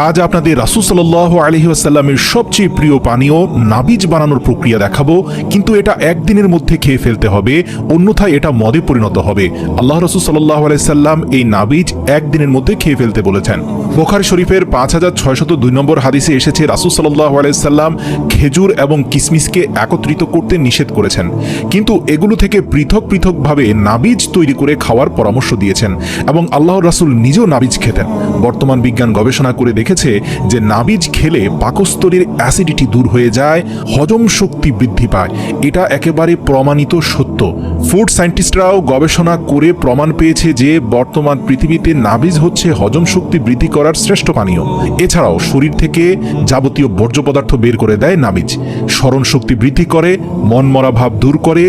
আজ আপনাদের রাসূল সাল্লাল্লাহু আলাইহি ওয়াসাল্লামের সবচেয়ে প্রিয় পানীয় নাবিজ বানানোর প্রক্রিয়া দেখাবো, কিন্তু এটা একদিনের মধ্যে খেয়ে ফেলতে হবে, অন্যথায় এটা মদে পরিণত হবে। আল্লাহ রাসূল সাল্লাল্লাহু আলাইহি সাল্লাম এই নাবিজ একদিনের মধ্যে খেয়ে ফেলতে বলেছেন। বুখারী শরীফের 5602 নম্বর হাদিসে এসেছে রাসূল সাল্লাল্লাহু আলাইহি সাল্লাম খেজুর এবং কিসমিসকে একত্রিত করতে নিষেধ করেছেন, কিন্তু এগুলো থেকে পৃথক পৃথকভাবে নাবিজ তৈরি করে খাওয়ার পরামর্শ দিয়েছেন এবং আল্লাহর রাসূল নিজেও নাবিজ খেতেন। বর্তমান বিজ্ঞান গবেষণা করে দেখেছে যে নাবিজ খেলে পাকস্থলীর অ্যাসিডিটি দূর হয়ে যায়, হজম শক্তি বৃদ্ধি পায়। এটা একেবারে প্রমাণিত সত্য। ফুড সায়েন্টিস্টরাও গবেষণা করে প্রমাণ পেয়েছে যে বর্তমান পৃথিবীতে নাবিজ হচ্ছে হজম শক্তি বৃদ্ধি করার শ্রেষ্ঠ পানীয়। এছাড়াও শরীর থেকে যাবতীয় বর্জ্য পদার্থ বের করে দেয় নাবিজ, স্মরণ শক্তি বৃদ্ধি করে, মনমরা ভাব দূর করে,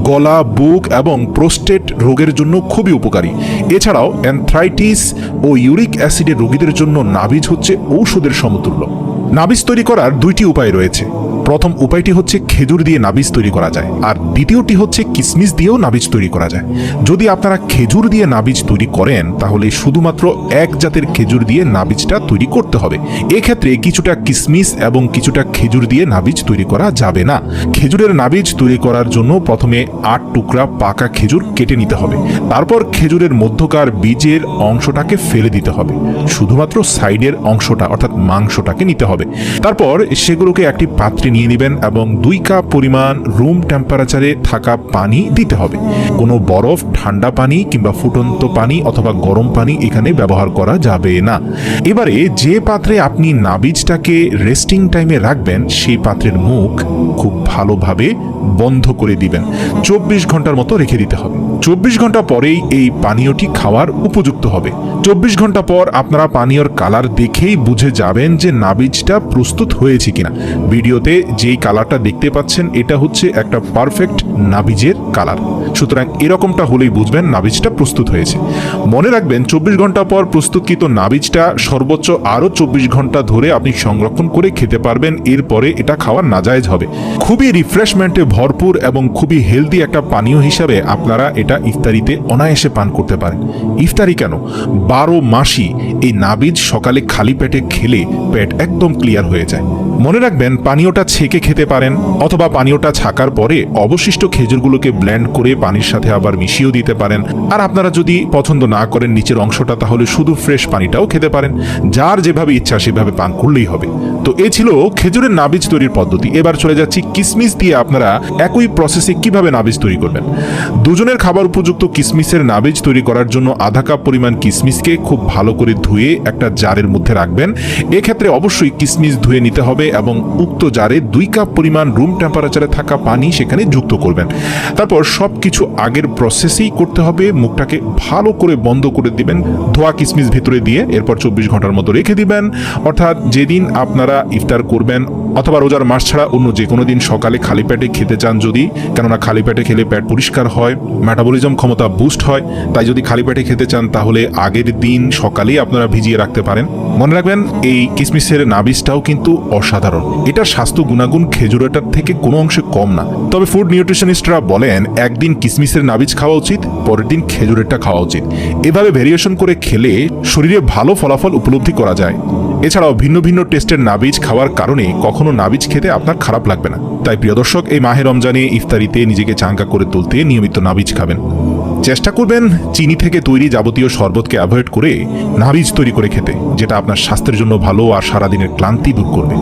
গলা, বুক এবং প্রোস্টেট রোগের জন্য খুবই উপকারী। এছাড়াও অ্যানথ্রাইটিস ও ইউরিক অ্যাসিডের রোগীদের জন্য নাবিজ হচ্ছে ঔষধের সমতুল্য। নাবিজ তৈরি করার দুইটি উপায় রয়েছে। প্রথম উপায়টি হচ্ছে খেজুর দিয়ে নাবিজ তৈরি করা যায়, আর দ্বিতীয়টি হচ্ছে কিসমিস দিয়েও নাবিজ তৈরি করা যায়। যদি আপনারা খেজুর দিয়ে নাবিজ তৈরি করেন তাহলে শুধুমাত্র এক জাতের খেজুর দিয়ে নাবিজটা তৈরি করতে হবে। এক্ষেত্রে কিছুটা কিসমিস এবং কিছুটা খেজুর দিয়ে নাবিজ তৈরি করা যাবে না। খেজুরের নাবিজ তৈরি করার জন্য প্রথমে 8 টুকরা পাকা খেজুর কেটে নিতে হবে। তারপর খেজুরের মধ্যকার বীজের অংশটাকে ফেলে দিতে হবে, শুধুমাত্র সাইডের অংশটা অর্থাৎ মাংসটাকে নিতে হবে। তারপর সেগুলোকে একটি পাত্রে নিয়ে নেবেন এবং 2 কাপ পরিমাণ রুম টেম্পারেচারে থাকা পানি দিতে হবে। কোনো বরফ, ঠান্ডা পানি কিংবা ফুটন্ত পানি অথবা গরম পানি এখানে ব্যবহার করা যাবে না। এবারে যে পাত্রে আপনি নাবিজটাকে রেস্টিং টাইমে রাখবেন সেই পাত্রের মুখ খুব ভালোভাবে বন্ধ করে দিবেন। 24 ঘন্টার মতো রেখে দিতে হবে। 24 ঘন্টা পরেই এই পানীয়টি খাওয়ার উপযুক্ত হবে। 24 ঘন্টা পর আপনারা পানীয়র কালার দেখেই বুঝে যাবেন যে নাবিজটা প্রস্তুত হয়েছে কিনা। ভিডিওতে যেই কালারটা দেখতে পাচ্ছেন এটা হচ্ছে একটা পারফেক্ট নাবিজের কালার। সুতরাং এরকমটা হলেই বুঝবেন নাবিজটা প্রস্তুত হয়েছে। মনে রাখবেন 24 ঘন্টা পর প্রস্তুতকৃত নাবিজটা সর্বোচ্চ আরও 24 ঘন্টা ধরে আপনি সংরক্ষণ করে খেতে পারবেন। এরপরে এটা খাওয়া নাজায়েজ হবে। খুবই রিফ্রেশমেন্টে ভরপুর এবং খুবই হেলদি একটা পানীয় হিসাবে আপনারা এটা ইফতারিতে অনায়াসে পান করতে পারেন। ইফতারি কেন, 12 মাসই এই নাবিজ সকালে খালি পেটে খেলে পেট একদম ক্লিয়ার হয়ে যায়। মনে রাখবেন পানীয়টা ছেঁকে খেতে পারেন অথবা পানীয়টা ছাকার পরে অবশিষ্ট খেজুরগুলোকে ব্লেন্ড করে পানির সাথে আবার মিশিয়েও দিতে পারেন। আর আপনারা যদি পছন্দ না করেন নিচের অংশটা, তাহলে শুধু ফ্রেশ পানিটাও খেতে পারেন। যার যেভাবে ইচ্ছা সেভাবে পান করলেই হবে। তো এ ছিল খেজুরের নাবিজ তৈরির পদ্ধতি। এবার চলে যাচ্ছি কিসমিস দিয়ে আপনারা একই প্রসেসে কিভাবে নাবিজ তৈরি করবেন। দুজনের খাবার উপযুক্ত কিসমিসের নাবিজ তৈরি করার জন্য আধা কাপ পরিমাণ কিসমিসকে খুব ভালো করে ধুয়ে একটা জারের মধ্যে রাখবেন। এক্ষেত্রে অবশ্যই কিসমিস ধুয়ে নিতে হবে এবং উক্ত জারে 2 কাপ পরিমাণ রুম টেম্পারেচারে থাকা পানি সেখানে যুক্ত করবেন। তারপর সবকিছু আগের প্রসেসেই করতে হবে। মুখটাকে ভালো করে বন্ধ করে দিবেন, ধোয়া কিসমিস ভেতরে দিয়ে। এরপর 24 ঘন্টার মতো রেখে দিবেন। অর্থাৎ যেদিন আপনারা ইফতার করবেন অথবা রোজার মাস ছাড়া অন্য যে কোনো দিন সকালে খালি পেটে খেতে চান যদি, কেননা খালি পেটে খেলে পেট পরিষ্কার হয়, মেটাবলিজম ক্ষমতা বুস্ট হয়, তাই যদি খালি পেটে খেতে চান তাহলে আগের দিন সকালেই আপনারা ভিজিয়ে রাখতে পারেন। মনে রাখবেন এই কিসমিসের নাবিজটাও কিন্তু অসাধারণ। এটার স্বাস্থ্য গুণাগুণ খেজুরেটার থেকে কোনো অংশে কম না। তবে ফুড নিউট্রিশনিস্টরা বলেন একদিন কিসমিসের নাবিজ খাওয়া উচিত, পরের দিন খেজুরেরটা খাওয়া উচিত। এভাবে ভেরিয়েশন করে খেলে শরীরে ভালো ফলাফল উপলব্ধি করা যায়। এছাড়াও ভিন্ন ভিন্ন টেস্টের নাবিজ খাওয়ার কারণে কখনো নাবিজ খেতে আপনার খারাপ লাগবে না। তাই প্রিয় দর্শক, এই মাহে রমজানে ইফতারিতে নিজেকে চাঙ্গা করে তুলতে নিয়মিত নাবিজ খাবেন। চেষ্টা করবেন চিনি থেকে তৈরি যাবতীয় শরবতকে অ্যাভয়েড করে নাবিজ তৈরি করে খেতে, যেটা আপনার স্বাস্থ্যের জন্য ভালো আর সারাদিনের ক্লান্তি দূর করবে।